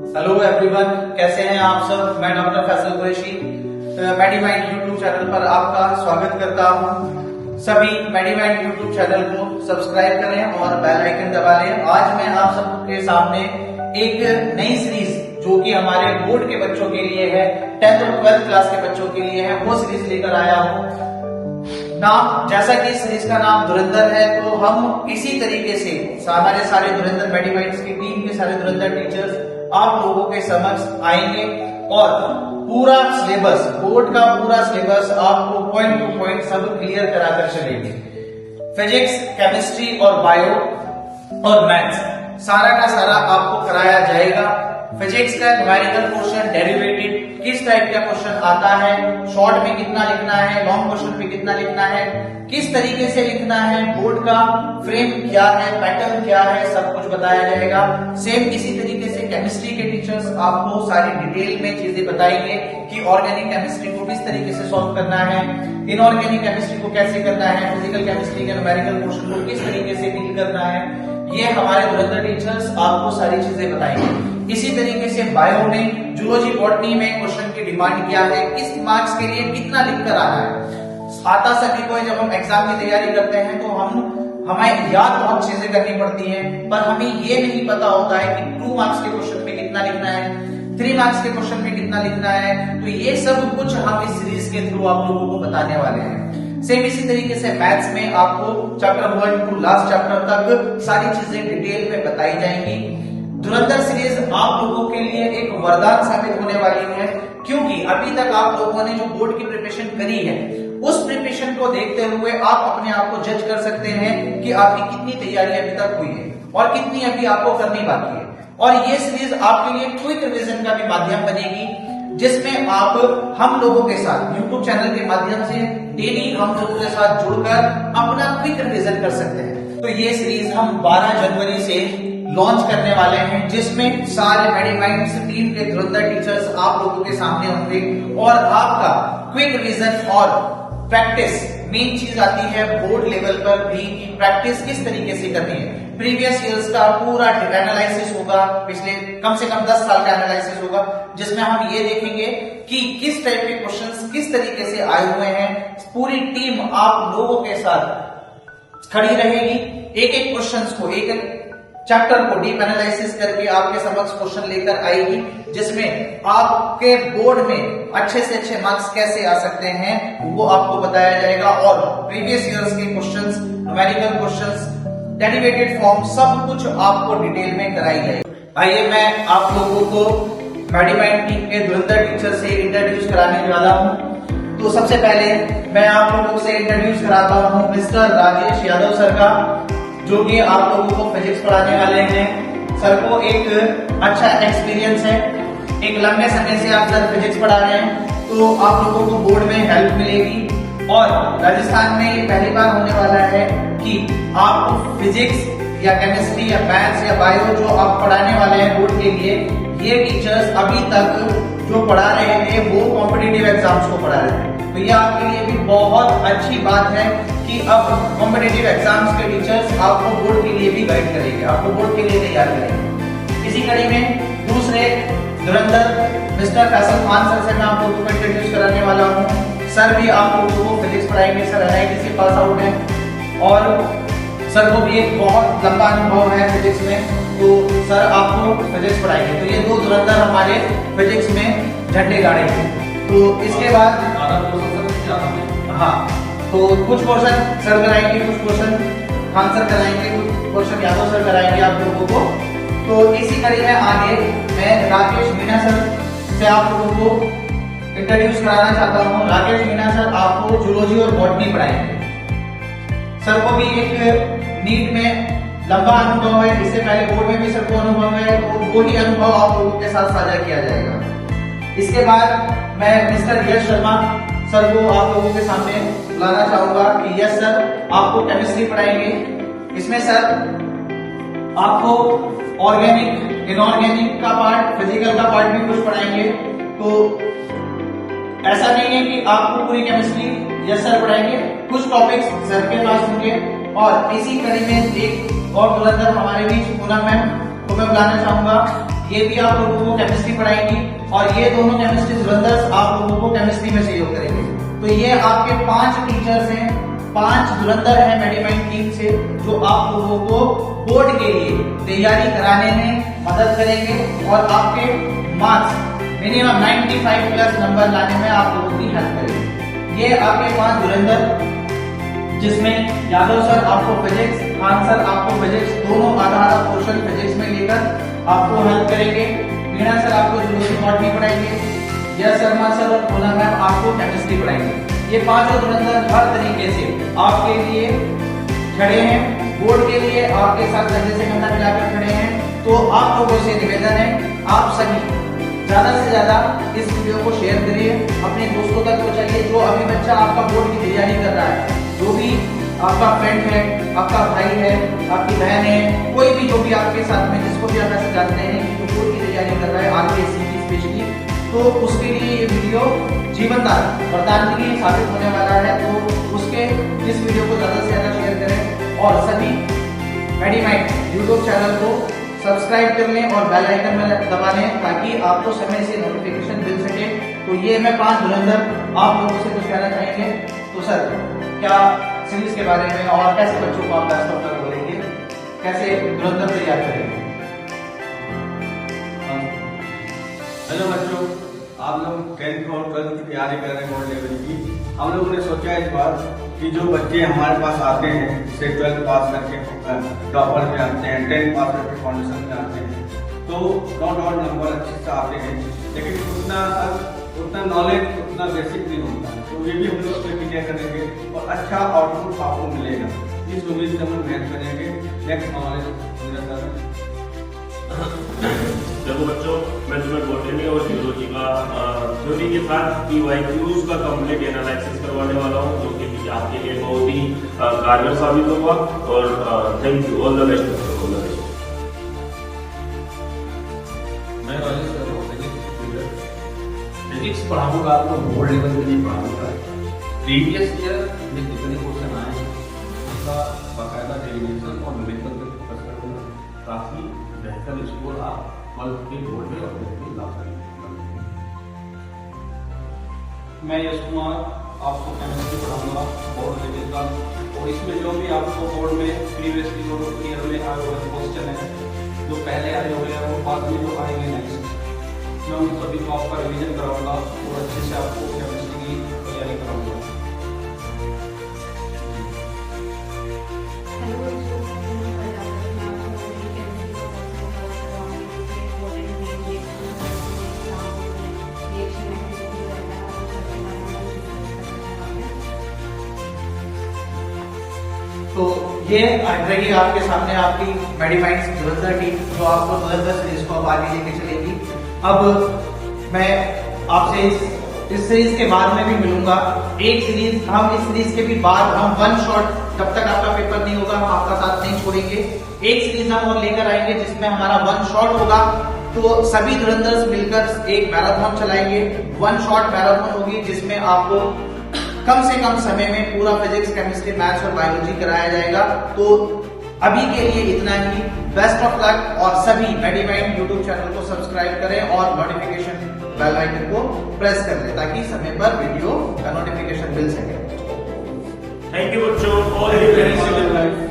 Hello everyone, कैसे हैं आप सब। मैं doctor Faisal Qureshi Medimind YouTube channel पर आपका स्वागत करता हूं। सभी मेडिमाइंड यूट्यूब चैनल को सब्सक्राइब करें और बेल आइकन दबा लें। आज मैं आप सबके सामने एक नई सीरीज जो कि हमारे बोर्ड के बच्चों के लिए है, 10th और 12th क्लास के बच्चों के लिए है, वो सीरीज लेकर आया हूं। नाम जैसा कि सीरीज का नाम धुरंधर है, तो हम इसी तरीके से हमारे सारे धुरंधर मेडिमाइंड्स की टीम के सारे धुरंधर टीचर्स आप लोगों के समक्ष आएंगे और पूरा सिलेबस, बोर्ड का पूरा सिलेबस आपको पॉइंट टू पॉइंट सब क्लियर कराकर चलेंगे। फिजिक्स, केमिस्ट्री और बायो और मैथ्स सारा का सारा आपको कराया जाएगा। फिजिक्स का न्यूमेरिकल क्वेश्चन, डेरिवेटिव, किस टाइप का क्वेश्चन आता है, शॉर्ट में कितना लिखना है, लॉन्ग क्वेश्चन में कितना लिखना है, किस तरीके से लिखना है, बोर्ड का फ्रेम क्या है, पैटर्न क्या है, सब कुछ बताया जाएगा। सेम इसी तरीके से केमिस्ट्री के टीचर्स आपको सारी डिटेल में चीजें बताएंगे कि ऑर्गेनिक केमिस्ट्री को किस तरीके से सॉल्व करना है, इनऑर्गेनिक केमिस्ट्री को कैसे करना है, फिजिकल केमिस्ट्री के न्यूमेरिकल क्वेश्चन को किस तरीके से डील करना है। ये हमारे धुरंधर टीचर्स आपको सारी चीजें बताएंगे। इसी तरीके से बायो में, जूलॉजी, बॉटनी में क्वेश्चन की डिमांड क्या है, किस मार्क्स के लिए कितना लिखकर आना है। आता सभी को जब हम एग्जाम की तैयारी करते हैं तो हमें याद बहुत चीजें करनी पड़ती हैं, पर हमें ये नहीं पता होता है कि 2 मार्क्स के क्वेश्चन में कितना लिखना है, 3 मार्क्स के क्वेश्चन में कितना लिखना है। तो ये सब कुछ हम इस सीरीज के थ्रू आप लोगों को बताने वाले हैं। सेम इसी तरीके से मैथ्स में आपको चैप्टर 1 टू लास्ट चैप्टर तक सारी चीजें डिटेल में बताई जाएंगी। धुरंधर सीरीज आप लोगों के लिए एक वरदान साबित होने वाली है, क्योंकि अभी तक आप लोगों ने जो बोर्ड की प्रिपरेशन करी है, उस प्रिपरेशन को देखते हुए आप अपने आप को जज कर सकते हैं कि आपकी कितनी तैयारी अभी तक हुई है और कितनी अभी आपको करनी बाकी है। और ये सीरीज आपके लिए क्विक रिवीजन का भी माध्यम बनेगी, जिसमें आप हम लोगों के साथ यूट्यूब चैनल के माध्यम से डेली हम लोगों के साथ जुड़कर अपना क्विक रिवीजन कर सकते हैं। तो ये सीरीज हम 12 जनवरी से लॉन्च करने वाले हैं, जिसमें सारे मेडिमाइंड्स टीम के धुरंधर टीचर्स आप लोगों के सामने होंगे और आपका क्विक रिवीजन और प्रैक्टिस, मेन चीज आती है बोर्ड लेवल पर भी कि प्रैक्टिस किस तरीके से करनी है। प्रीवियस ईयर्स का पूरा एनालिसिस होगा, पिछले कम से कम 10 साल का एनालिसिस होगा, जिसमें हम ये देखेंगे कि किस टाइप के क्वेश्चंस किस तरीके से आए हुए हैं। पूरी टीम आप लोगों के साथ खड़ी रहेगी, एक एक क्वेश्चंस को, एक एक चैप्टर को डीप एनालिसिस करके आपके समक्ष क्वेश्चन लेकर आएगी, जिसमें आपके बोर्ड में अच्छे से अच्छे मार्क्स कैसे आ सकते हैं वो आपको बताया जाएगा। और प्रीवियस ईयर्स के questions, numerical questions, derivated form, सब कुछ आपको डिटेल में कराई जाएगी। आइए मैं आप लोगों को मेडिमाइंड टीम के धुरंधर टीचर से इंट्रोड्यूस कराने वाला हूँ। तो सबसे पहले मैं आप लोगों से इंट्रोड्यूस कराता हूँ मिस्टर राजेश यादव सर का, जो कि आप लोगों को फिजिक्स पढ़ाने वाले हैं। सर को एक अच्छा एक्सपीरियंस है, एक लंबे समय से आप सर फिजिक्स पढ़ा रहे हैं, तो आप लोगों को बोर्ड में हेल्प मिलेगी। और राजस्थान में ये पहली बार होने वाला है कि आपको फिजिक्स या केमिस्ट्री या मैथ्स या बायो जो आप पढ़ाने वाले हैं बोर्ड के लिए, ये टीचर्स अभी तक जो पढ़ा रहे थे वो कॉम्पिटिटिव एग्जाम्स को पढ़ा रहे हैं। तो ये आपके लिए भी बहुत अच्छी बात है कि अब कॉम्पिटिटिव एग्जाम्स के टीचर्स आपको बोर्ड के लिए भी गाइड करेंगे, आपको बोर्ड के लिए तैयार करेंगे। इसी कड़ी में दूसरे धुरंधर मिस्टर फैसल खान सर से मैं आप लोगों को इंट्रोड्यूस कराने वाला हूँ। सर भी आप लोगों को फिजिक्स पढ़ाएंगे। सर NIT से पास आउट है और सर को भी एक बहुत लंबा अनुभव है फिजिक्स में, तो सर आपको फिजिक्स पढ़ाएंगे। तो ये 2 धुरंधर हमारे फिजिक्स में झंडे गाड़ेंगे। तो इसके बाद हाँ, तो कुछ क्वेश्चन सर कराएंगे, कुछ क्वेश्चन खान सर कराएंगे, कुछ क्वेश्चन यादव सर कराएंगे आप लोगों को। तो इसी कड़ी में आगे मैं राकेश मीणा सर से आप लोगों को इंट्रोड्यूस कराना चाहता हूँ। राकेश मीणा सर आपको जूलॉजी और बॉटनी पढ़ाएंगे। सर को भी एक नीट में लंबा अनुभव है, इससे पहले बोर्ड में भी सर को अनुभव है, तो वो ही अनुभव आप लोगों के साथ साझा किया जाएगा। इसके बाद मैं मिस्टर यश शर्मा सर को आप लोगों के सामने बुलाना चाहूंगा कि यस सर आपको केमिस्ट्री पढ़ाएंगे। इसमें सर आपको ऑर्गेनिक, इनऑर्गेनिक का पार्ट, फिजिकल का पार्ट भी कुछ पढ़ाएंगे। तो ऐसा नहीं है कि आपको पूरी केमिस्ट्री यस सर पढ़ाएंगे, कुछ टॉपिक्स सर के पास होंगे। और इसी कड़ी में एक और धुरंधर हमारे बीच पूनम मैम को मैं बुलाना चाहूंगा। ये भी आप लोगों को केमिस्ट्री पढ़ाएंगी और ये दोनों केमिस्ट्री धुरंधर आप लोगों को केमिस्ट्री में सहयोग करेंगे। तो ये आपके 5 टीचर्स हैं, 5 धुरंधर हैं मेडिमाइंड टीम से, जो आप लोगों को बोर्ड के लिए तैयारी कराने में मदद करेंगे और आपके मार्क्स मिनिमम 95 प्लस नंबर लाने में आप लोगों की हेल्प करेंगे। ये आपके 5 धुरंधर, जिसमें यादव सर आपको फिजिक्स, खान सर आपको फिजिक्स दोनों आधा पोर्शन फिजिक्स में लेकर आपको हेल्प करेंगे। मीणा सर आपको जूलॉजी बॉटनी पढ़ाएंगे। यश शर्मा सर और पूनम मैम आपको केमिस्ट्री पढ़ाएंगे। ये 5 धुरंधर हर तरीके से आपके लिए खड़े हैं, बोर्ड के लिए आपके साथ कंधे से कंधा मिलाकर खड़े हैं। तो आप लोगों से निवेदन है, आप सभी ज्यादा से ज्यादा इस वीडियो को शेयर करिए, अपने दोस्तों तक पहुंचाइए। जो अभी बच्चा आपका बोर्ड की तैयारी कर रहा है, जो भी आपका फ्रेंड है, आपका भाई है, आपकी बहन है, कोई भी जो भी आपके साथ में जिसको भी आप ऐसे जानते हैं कि जो बोर्ड की तैयारी कर रहा है आरपीएससी की स्पेशली, तो उसके लिए ये वीडियो जीवनदान वरदान के लिए साबित होने वाला है। तो उसके इस वीडियो को ज्यादा से ज्यादा शेयर करें और सभी मेडिमाइंड यूट्यूब चैनल को सब्सक्राइब कर लें और बेल आइकन में दबा लें ताकि आपको समय से नोटिफिकेशन मिल सके। तो ये मैं 5 धुरंधर आप लोगों से कुछ कहना चाहेंगे। तो सर, क्या सीरीज के बारे में और कैसे बच्चों को आप बेस्ट ऑफ लक बोलेंगे, कैसे धुरंधर तैयार करेंगे? हेलो बच्चों, आप लोग 10th और 12th की तैयारी कर रहे हैं बोर्ड लेवल की। हम लोगों ने सोचा इस बार कि जो बच्चे हमारे पास आते हैं, जैसे 12th पास करके टॉपर में आते हैं, 10th पास करके फाउंडेशन में आते हैं, तो नॉट ऑल नंबर अच्छे से आते हैं, लेकिन उतना नॉलेज, उतना बेसिक नहीं होता है। तो ये भी हम लोग क्लियर करेंगे और अच्छा आउटपुट आपको मिलेगा। इस उम्मीद से हम मेहनत करेंगे। नेक्स्ट नॉलेज देखो बच्चों, मैं तुम्हें बॉटनी और जियोलॉजी का थ्योरी के साथ PYQs का कंप्लीट एनालिसिस करवाने वाला हूँ, जो कि आपके लिए बहुत ही कारगर साबित होगा। और thank you, all the best. मैं फिजिक्स पढ़ाऊंगा आपको, बोर्ड लेवल पे नहीं पढ़ाऊंगा। प्रीवियस ईयर में जितने क्वेश्चन आए हैं उसका बाकायदा डेरिवेशन और न्यूमेरिकल पे फोकस करूंगा ताकि बेहतर स्कोर आप कल के बोर्ड में और ला सकें। मैं यश कुमार आपको केमिस्ट्री पढ़ाऊंगा बोर्ड लेवल का, और इसमें जो भी आपको बोर्ड में प्रीवियस ईयर में आए हुए क्वेश्चन है, जो पहले आए हुए हैं वो बाद में जो आएंगे नेक्स्ट, मैं उन सभी को आपका रिवीजन कराऊंगा और अच्छे से आपको केमिस्ट्री की तैयारी कराऊंगा। तो ये रही आपके सामने आपकी मेडिमाइंड धुरंधर टीम, जो आपको धुरंधर सीरीज को अब आगे लेके चलेगी। अब मैं आपसे इस सीरीज के बाद में भी मिलूंगा। एक सीरीज हम इस सीरीज के भी बाद हम 1 शॉट, जब तक आपका पेपर नहीं होगा हम आपका साथ नहीं छोड़ेंगे। एक सीरीज हम और लेकर आएंगे जिसमें हमारा 1 शॉट होगा। तो सभी धुरंधर्स मिलकर एक मैराथन चलाएंगे, 1 शॉट मैराथन होगी, जिसमें आपको कम से कम समय में पूरा फिजिक्स, केमिस्ट्री, मैथ्स और बायोलॉजी कराया जाएगा। तो अभी के लिए इतना ही। बेस्ट ऑफ लक और सभी मेडिमाइंड यूट्यूब चैनल को सब्सक्राइब करें और नोटिफिकेशन बेल आइकन को प्रेस कर लें ताकि समय पर वीडियो का नोटिफिकेशन मिल सके। थैंक यू बच्चों, ऑल द बेस्ट।